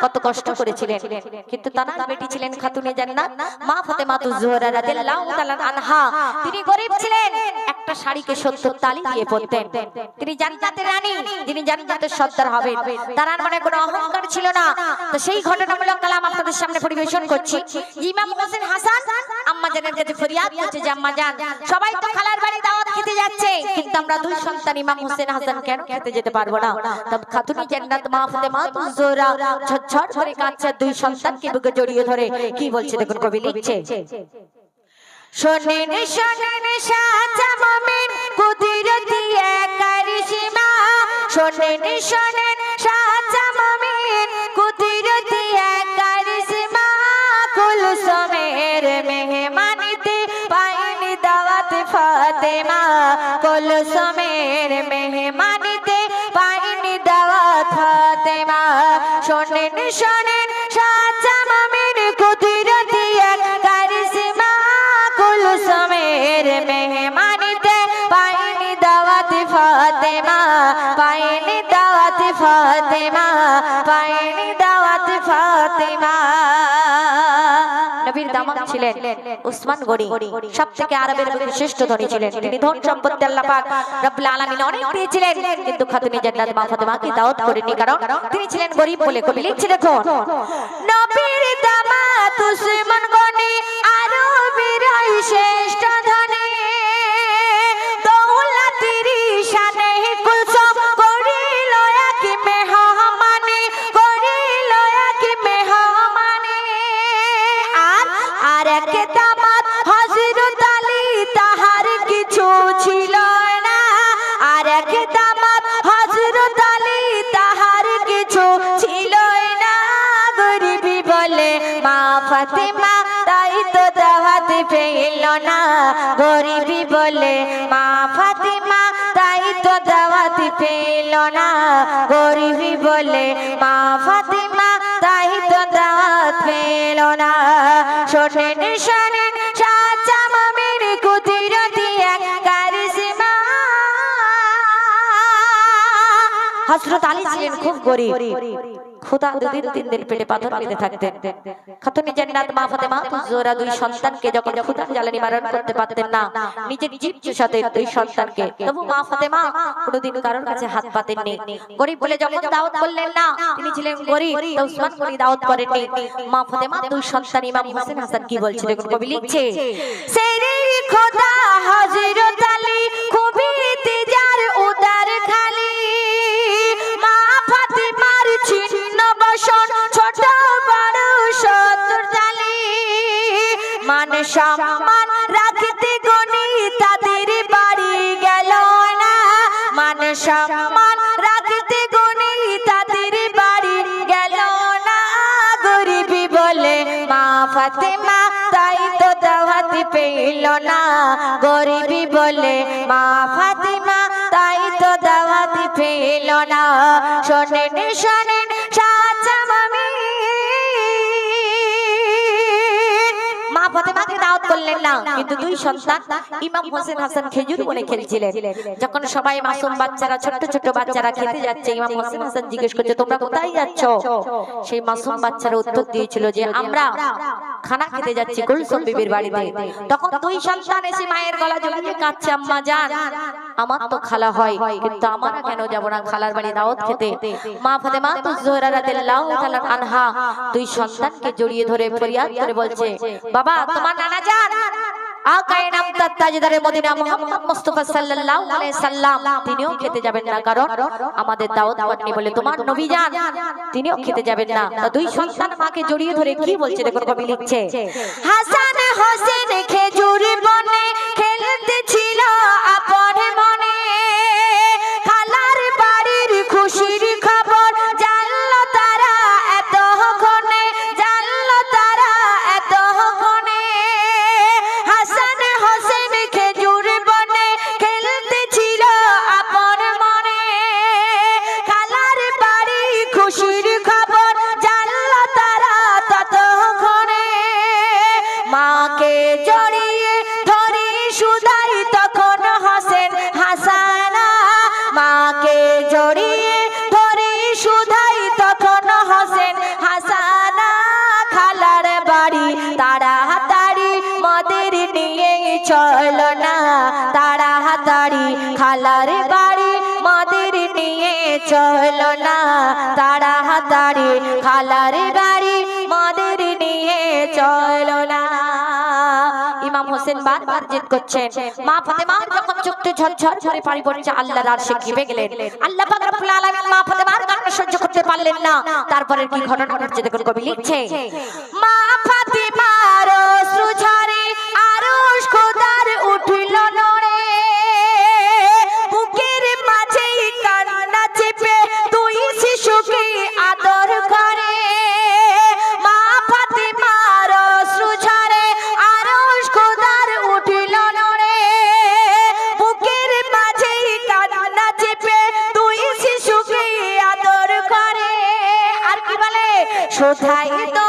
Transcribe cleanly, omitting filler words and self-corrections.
কত কষ্ট করেছিলেন, কিন্তু তার বেটি ছিলেন খাতুনে জান্নাত মা ফাতেমা জোহরা রাদিয়াল্লাহু তাআলা আনহা। তিনি গরিব ছিলেন, একটা শাড়িকে 70 তালি দিয়ে পরতেন। তিনি জান্নাতের রানী, যিনি জান্নাতের সর্দার হবেন, তার মনে কোনো অহংকার ছিল না। তো সেই ঘটনামূলক কালাম আপনাদের সামনে পরিবেশন করছি। ইমাম হোসেন হাসান আম্মা জানের কাছে ফরিয়াদ করছে যে আম্মা জান, সবাই তো খালার বাড়ি দাওয়াত খেতে যাচ্ছে, কিন্তু আমরা দুই সন্তান ইমাম হোসেন হাসান কেন খেতে যেতে পারবো না? তব খাতুনে জান্নাত মা ফাতেমা জোহরা ঝরঝর করে কাঁদছে, দুই সন্তানকে বুকে জড়িয়ে ধরে কি বলছে দেখুন, কবি লিখছে, শোনেন শোনেন সাচা মুমিন কুদরতি এক কারিশমা, শোনেন শোনেন সাচা মুমিন কুদরতি এক কারিশমা, কুলসুমের মেহমানিতে পাইনি দাওয়াত ফাতেমা, কুলসুমের মেহমানিতে পাইনি দাওয়াত ফাতেমা, শোনেন শোনেন সাচা মুমিন কুদরতি এক কারিশমা, কুলসুমের মেহমানিতে পাইনি দাওয়াত ফাতেমা, পাইনি দাওয়াত ফাতেমা, পাইনি দাওয়াত ফাতেমা। নবীর দামাত ছিলেন উসমান গনি, সবথেকে আরবের মধ্যে শ্রেষ্ঠ ধনী ছিলেন। তিনি ধন সম্পত্তি আল্লাহ পাক রব্বুল আলামিন অনেক দিয়েছিলেন, কিন্তু খাতুনে জান্নাত মা ফাতেমাকে দাওয়াত করেননি, কারণ তিনি ছিলেন গরিব বলে। কবি লিখছে দেখুন, নবীর দামাত উসমান গনি আরবের শ্রেষ্ঠ ধনী, দৌলতের শানে কুলসুম করিল এক মেহমানি, করিল এক মেহমানি, আর এক দামাত হযরত আলী তাহার কিছু ছিল না, আর এক দামাত হযরত আলী তাহার কিছু ছিল না, গরিবি বলে মা ফাতেমা তাই তো দাওয়াত পেল না, গরিবি বলে মা ফাতেমা তাই তো দাওয়াত পেল না, গরিবি বলে মা ফাতেমা তাই তো দাওয়াত পেল না, শোনেন শোনেন সাচা মুমিন কুদরতি এক কারিশমা। হযরত আলী ছিলেন খুব গরিব, খোদা দুদিন তিন দিন পেটে পাথর বেঁধে থাকতেন। খাতুনে জান্নাত মা ফাতেমা জোহরা দুই সন্তানকে যখন ক্ষুধার জ্বালানি মারণ করতে পারতেন না, নিজের জীব চুষাতেন দুই সন্তানকে, তবু মা ফাতেমা কোনোদিন কারোর কাছে হাত পাতেননি। গরিব বলে যখন দাওয়াত করলেন না, তিনি ছিলেন গরিব, তো উসমান গনি দাওয়াত করেননি। মা ফাতেমা দুই সন্তান ইমাম হোসেন হাসান কি বলছে দেখুন, কবি লিখছে, সেরে খোদা হযরত আলী খুবই তেজার উদার খালি, মা ফাতেমার ছিন্ন বসন ছোট বড় শত্রুর জালি, মান সম্মান রাখতে গনি তাদের বাড়ি গেল না, মান সম্মান রাখতে গনি তাদের বাড়ি গেল না, গরিবি বলে মা ফাতেমা তাই তো দাওয়াত পেল না, গরিবি বলে মা ফাতেমা তাই তো দাওয়াত পেল না, শোনেন শোনেন সাচা মুমিন। মা ফাতেমাকে দাওয়াত করলেন না, কিন্তু দুই সন্তান ইমাম হোসেন হাসান খেজুর বনে খেলছিলেন। যখন সবাই মাসুম বাচ্চারা ছোট ছোট বাচ্চারা খেতে যাচ্ছে, ইমাম হোসেন হাসান জিজ্ঞেস করছে তোমরা কোথায় যাচ্ছ? সেই মাসুম বাচ্চারা উত্তর দিয়েছিল যে আমরা খানা খেতে যাচ্ছি কুলসুম বিবির বাড়িতে। তখন দুই সন্তান এসে মায়ের গলা জড়িয়ে কাঁদছে, আম্মা জান আমার তো খালা হয়, কিন্তু আমরা কেন যাব না খালার বাড়ি দাওয়াত খেতে? মা ফাতেমা জোহরা রাদিয়াল্লাহু তাআলা আনহা দুই সন্তানকে জড়িয়ে ধরে ফরিয়াদ করে বলছে, বাবা তোমার নানা জান আকায়ে নামদার তাজদারে মদিনা মুহাম্মদ মুস্তাফা সাল্লাল্লাহু আলাইহি সাল্লাম তিনিও খেতে যাবেন না, কারণ আমাদের দাওয়াত পাননি বলে। তোমার নবী জান তিনিও খেতে যাবেন না। তো দুই সন্তান মাকে জড়িয়ে ধরে কি বলছে দেখুন, কবি লিখছে, হাসান হোসেন খেজুর বনে খেলতে ছিল আপন মনে, খালার বাড়ির খুশির খবর জানলো তারা এতক্ষণে, জানলো তারা এতক্ষণে, হাসান হোসেন খেজুর বনে খেলতে ছিল আপন মনে, খালার বাড়ি খুশির খবর জানলো তারা ততক্ষণে, মাকে জড়িয়ে ধরে সুদাই তখন হোসেন চলো না তাড়াতাড়ি খালার বাড়ি মাদের নিয়ে চলো না। ইমাম হোসেন বারবার জিদ করছেন। মা ফাতেমার যখন চোখে ঝরঝর করে পানি পড়ছে আল্লাহর আরশে ঘেমে গেলেন। আল্লাহ পাক রব্বুল আলামিন মা ফাতেমার কান্না সহ্য করতে পারলেন না। তারপরে কি ঘটনা ঘটছে দেখুন, কবি লিখছে মা ফাতেমার অশ্রু ঝরে আরশ খোদার উঠল নড়ে, বুকের মাঝে কান্না চেপে দুই শিশুকে আদর করে। মা ফাতেমার অশ্রু ঝরে আরশ খোদার উঠল নড়ে, বুকের মাঝে কান্না চেপে দুই শিশুকে আদর করে। আর কি বলে, শোধাই তো